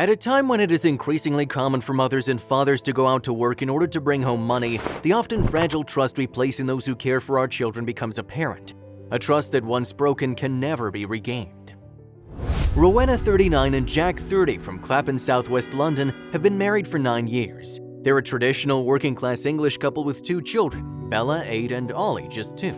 At a time when it is increasingly common for mothers and fathers to go out to work in order to bring home money, the often fragile trust we place in those who care for our children becomes apparent. A trust that once broken can never be regained. Rowena, 39, and Jack, 30, from Clapham, southwest London, have been married for 9 years. They're a traditional working-class English couple with 2 children, Bella, 8, and Ollie, just 2.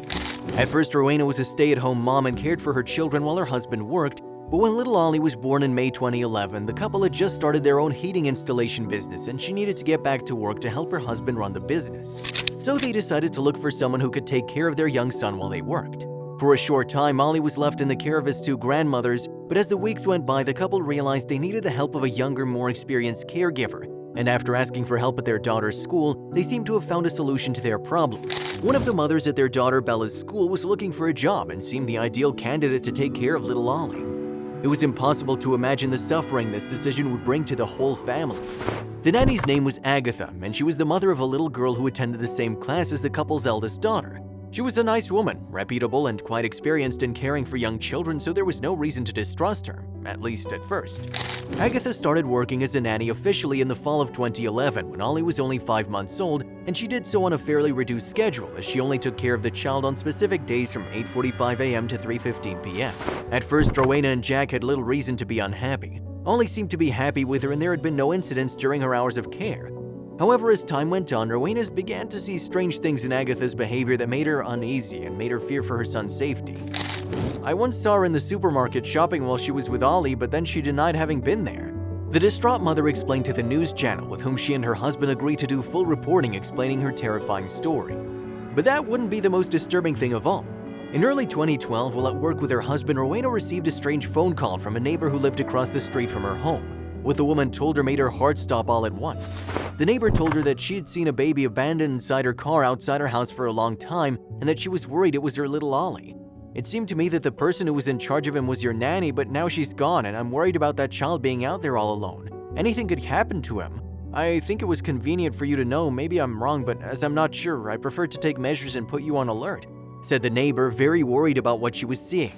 At first, Rowena was a stay-at-home mom and cared for her children while her husband worked, but when little Ollie was born in May 2011, the couple had just started their own heating installation business and she needed to get back to work to help her husband run the business. So they decided to look for someone who could take care of their young son while they worked. For a short time, Ollie was left in the care of his 2 grandmothers, but as the weeks went by, the couple realized they needed the help of a younger, more experienced caregiver. And after asking for help at their daughter's school, they seemed to have found a solution to their problem. One of the mothers at their daughter Bella's school was looking for a job and seemed the ideal candidate to take care of little Ollie. It was impossible to imagine the suffering this decision would bring to the whole family. The nanny's name was Agatha, and she was the mother of a little girl who attended the same class as the couple's eldest daughter. She was a nice woman, reputable and quite experienced in caring for young children, so there was no reason to distrust her, at least at first. Agatha started working as a nanny officially in the fall of 2011 when Ollie was only 5 months old, and she did so on a fairly reduced schedule as she only took care of the child on specific days from 8:45 a.m. to 3:15 p.m. At first, Rowena and Jack had little reason to be unhappy. Ollie seemed to be happy with her and there had been no incidents during her hours of care. However, as time went on, Rowena began to see strange things in Agatha's behavior that made her uneasy and made her fear for her son's safety. "I once saw her in the supermarket shopping while she was with Ollie, but then she denied having been there." The distraught mother explained to the news channel with whom she and her husband agreed to do full reporting explaining her terrifying story. But that wouldn't be the most disturbing thing of all. In early 2012, while at work with her husband, Rowena received a strange phone call from a neighbor who lived across the street from her home. What the woman told her made her heart stop all at once. The neighbor told her that she had seen a baby abandoned inside her car outside her house for a long time and that she was worried it was her little Ollie. "It seemed to me that the person who was in charge of him was your nanny, but now she's gone and I'm worried about that child being out there all alone. Anything could happen to him. I think it was convenient for you to know, maybe I'm wrong, but as I'm not sure, I prefer to take measures and put you on alert," said the neighbor, very worried about what she was seeing.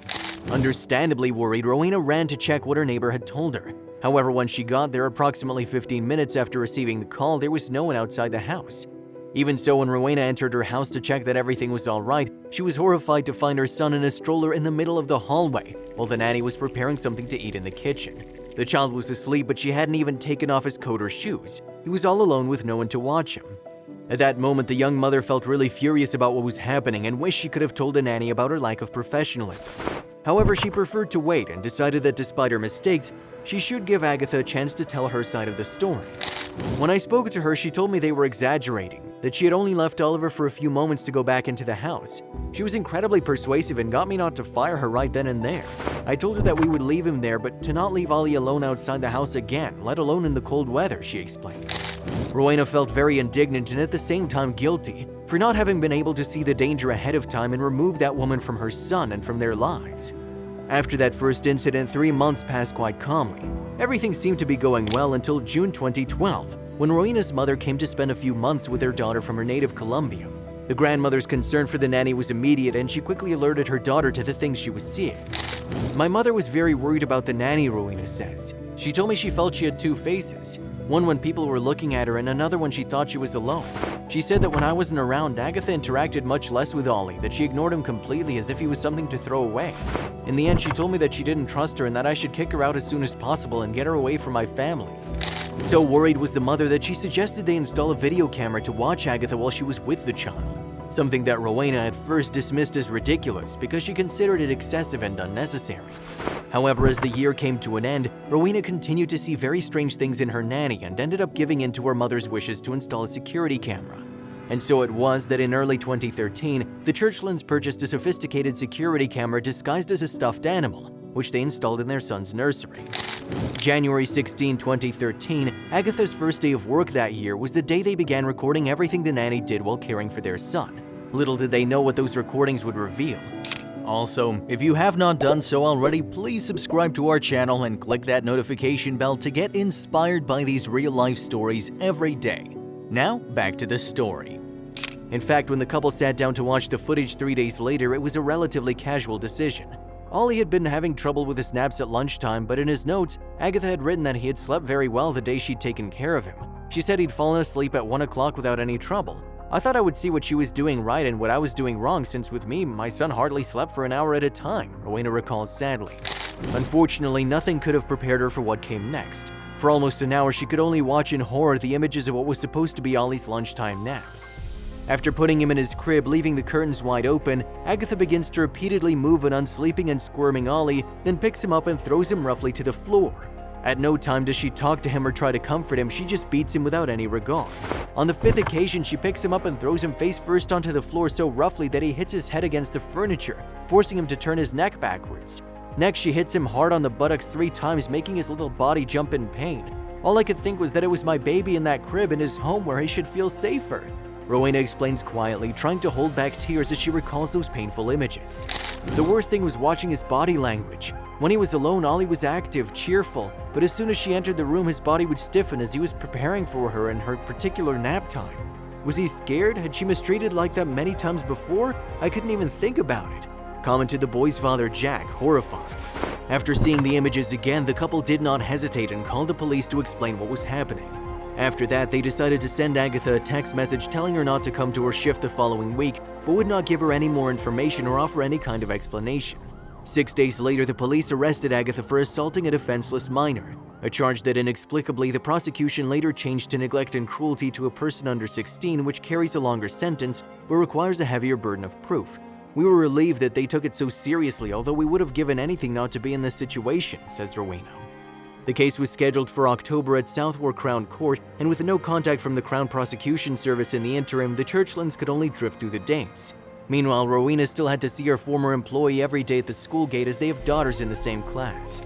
Understandably worried, Rowena ran to check what her neighbor had told her. However, when she got there approximately 15 minutes after receiving the call, there was no one outside the house. Even so, when Rowena entered her house to check that everything was all right, she was horrified to find her son in a stroller in the middle of the hallway, while the nanny was preparing something to eat in the kitchen. The child was asleep, but she hadn't even taken off his coat or shoes. He was all alone with no one to watch him. At that moment, the young mother felt really furious about what was happening and wished she could have told the nanny about her lack of professionalism. However, she preferred to wait and decided that despite her mistakes, she should give Agatha a chance to tell her side of the story. When I spoke to her, she told me they were exaggerating, that she had only left Oliver for a few moments to go back into the house. She was incredibly persuasive and got me not to fire her right then and there. I told her that we would leave him there, but to not leave Ollie alone outside the house again, let alone in the cold weather, she explained. Rowena felt very indignant and at the same time guilty for not having been able to see the danger ahead of time and remove that woman from her son and from their lives. After that first incident, 3 months passed quite calmly. Everything seemed to be going well until June 2012, when Rowena's mother came to spend a few months with her daughter from her native Colombia. The grandmother's concern for the nanny was immediate and she quickly alerted her daughter to the things she was seeing. "My mother was very worried about the nanny," Rowena says. "She told me she felt she had 2 faces, one when people were looking at her and another when she thought she was alone. She said that when I wasn't around, Agatha interacted much less with Ollie, that she ignored him completely as if he was something to throw away. In the end, she told me that she didn't trust her and that I should kick her out as soon as possible and get her away from my family." So worried was the mother that she suggested they install a video camera to watch Agatha while she was with the child, something that Rowena at first dismissed as ridiculous because she considered it excessive and unnecessary. However, as the year came to an end, Rowena continued to see very strange things in her nanny and ended up giving in to her mother's wishes to install a security camera. And so it was that in early 2013, the Churchlands purchased a sophisticated security camera disguised as a stuffed animal, which they installed in their son's nursery. January 16, 2013, Agatha's first day of work that year was the day they began recording everything the nanny did while caring for their son. Little did they know what those recordings would reveal. Also, if you have not done so already, please subscribe to our channel and click that notification bell to get inspired by these real-life stories every day. Now, back to the story. In fact, when the couple sat down to watch the footage 3 days later, it was a relatively casual decision. Ollie had been having trouble with his naps at lunchtime, but in his notes, Agatha had written that he had slept very well the day she'd taken care of him. She said he'd fallen asleep at 1 o'clock without any trouble. I thought I would see what she was doing right and what I was doing wrong, since with me, my son hardly slept for an hour at a time, Rowena recalls sadly. Unfortunately, nothing could have prepared her for what came next. For almost an hour, she could only watch in horror the images of what was supposed to be Ollie's lunchtime nap. After putting him in his crib, leaving the curtains wide open, Agatha begins to repeatedly move an unsleeping and squirming Ollie, then picks him up and throws him roughly to the floor. At no time does she talk to him or try to comfort him, she just beats him without any regard. On the 5th occasion, she picks him up and throws him face first onto the floor so roughly that he hits his head against the furniture, forcing him to turn his neck backwards. Next, she hits him hard on the buttocks 3 times, making his little body jump in pain. All I could think was that it was my baby in that crib in his home where he should feel safer. Rowena explains quietly, trying to hold back tears as she recalls those painful images. The worst thing was watching his body language. When he was alone, Ollie was active, cheerful, but as soon as she entered the room, his body would stiffen as he was preparing for her in her particular nap time. Was he scared? Had she mistreated like that many times before? I couldn't even think about it, commented the boy's father, Jack, horrified. After seeing the images again, the couple did not hesitate and called the police to explain what was happening. After that, they decided to send Agatha a text message telling her not to come to her shift the following week, but would not give her any more information or offer any kind of explanation. 6 days later, the police arrested Agatha for assaulting a defenseless minor, a charge that inexplicably the prosecution later changed to neglect and cruelty to a person under 16, which carries a longer sentence but requires a heavier burden of proof. We were relieved that they took it so seriously, although we would have given anything not to be in this situation, says Rowena. The case was scheduled for October at Southwark Crown Court, and with no contact from the Crown Prosecution Service in the interim, the Churchlands could only drift through the days. Meanwhile, Rowena still had to see her former employee every day at the school gate as they have daughters in the same class.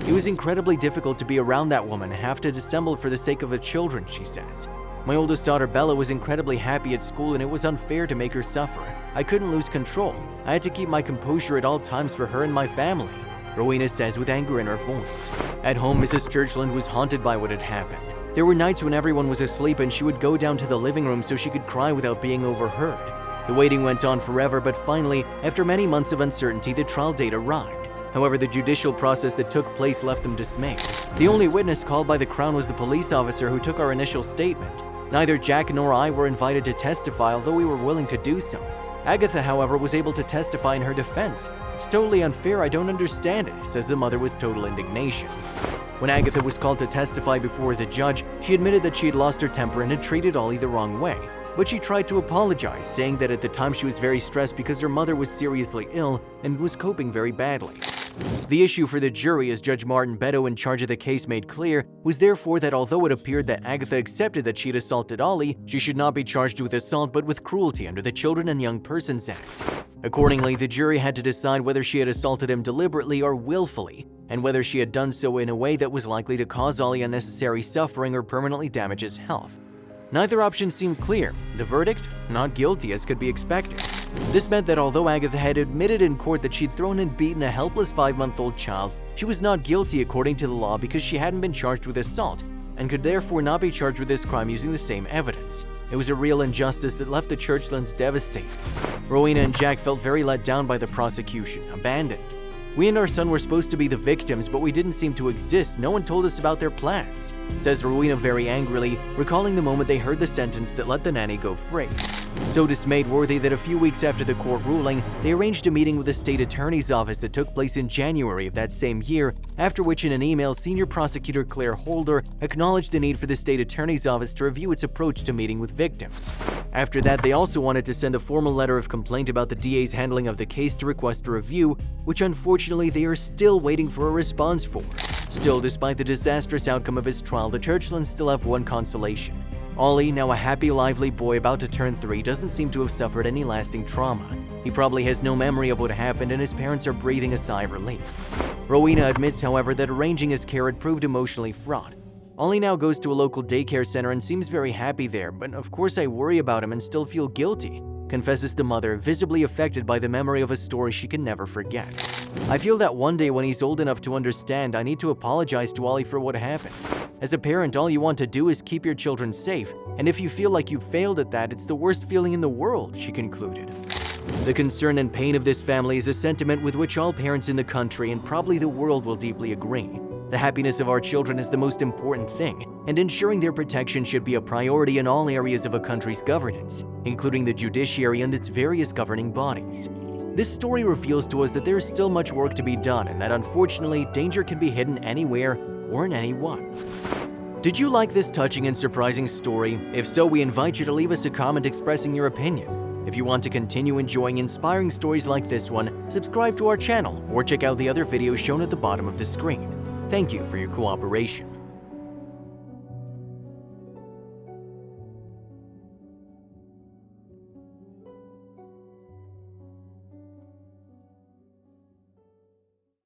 It was incredibly difficult to be around that woman and have to dissemble for the sake of the children, she says. My oldest daughter Bella was incredibly happy at school and it was unfair to make her suffer. I couldn't lose control. I had to keep my composure at all times for her and my family, Rowena says with anger in her voice. At home, Mrs. Churchland was haunted by what had happened. There were nights when everyone was asleep and she would go down to the living room so she could cry without being overheard. The waiting went on forever, but finally, after many months of uncertainty, the trial date arrived. However, the judicial process that took place left them dismayed. The only witness called by the Crown was the police officer who took our initial statement. Neither Jack nor I were invited to testify, although we were willing to do so. Agatha, however, was able to testify in her defense. It's totally unfair, I don't understand it, says the mother with total indignation. When Agatha was called to testify before the judge, she admitted that she had lost her temper and had treated Ollie the wrong way. But she tried to apologize, saying that at the time she was very stressed because her mother was seriously ill and was coping very badly. The issue for the jury, as Judge Martin Beddoe in charge of the case made clear, was therefore that although it appeared that Agatha accepted that she had assaulted Ollie, she should not be charged with assault but with cruelty under the Children and Young Persons Act. Accordingly, the jury had to decide whether she had assaulted him deliberately or willfully, and whether she had done so in a way that was likely to cause Ollie unnecessary suffering or permanently damage his health. Neither option seemed clear. The verdict? Not guilty, as could be expected. This meant that although Agatha had admitted in court that she'd thrown and beaten a helpless 5-month-old child, she was not guilty according to the law because she hadn't been charged with assault, and could therefore not be charged with this crime using the same evidence. It was a real injustice that left the Churchlands devastated. Rowena and Jack felt very let down by the prosecution, abandoned. We and our son were supposed to be the victims, but we didn't seem to exist. No one told us about their plans, says Rowena very angrily, recalling the moment they heard the sentence that let the nanny go free. So dismayed were they that a few weeks after the court ruling, they arranged a meeting with the state attorney's office that took place in January of that same year, after which in an email, senior prosecutor Claire Holder acknowledged the need for the state attorney's office to review its approach to meeting with victims. After that, they also wanted to send a formal letter of complaint about the DA's handling of the case to request a review, which unfortunately they are still waiting for a response for. Still, despite the disastrous outcome of his trial, the Churchlands still have one consolation. Ollie, now a happy, lively boy about to turn 3, doesn't seem to have suffered any lasting trauma. He probably has no memory of what happened, and his parents are breathing a sigh of relief. Rowena admits, however, that arranging his care had proved emotionally fraught. Ollie now goes to a local daycare center and seems very happy there, but of course I worry about him and still feel guilty, confesses the mother, visibly affected by the memory of a story she can never forget. I feel that one day when he's old enough to understand, I need to apologize to Ollie for what happened. As a parent, all you want to do is keep your children safe, and if you feel like you failed at that, it's the worst feeling in the world, she concluded. The concern and pain of this family is a sentiment with which all parents in the country and probably the world will deeply agree. The happiness of our children is the most important thing, and ensuring their protection should be a priority in all areas of a country's governance, including the judiciary and its various governing bodies. This story reveals to us that there is still much work to be done and that unfortunately, danger can be hidden anywhere or in anyone. Did you like this touching and surprising story? If so, we invite you to leave us a comment expressing your opinion. If you want to continue enjoying inspiring stories like this one, subscribe to our channel or check out the other videos shown at the bottom of the screen. Thank you for your cooperation.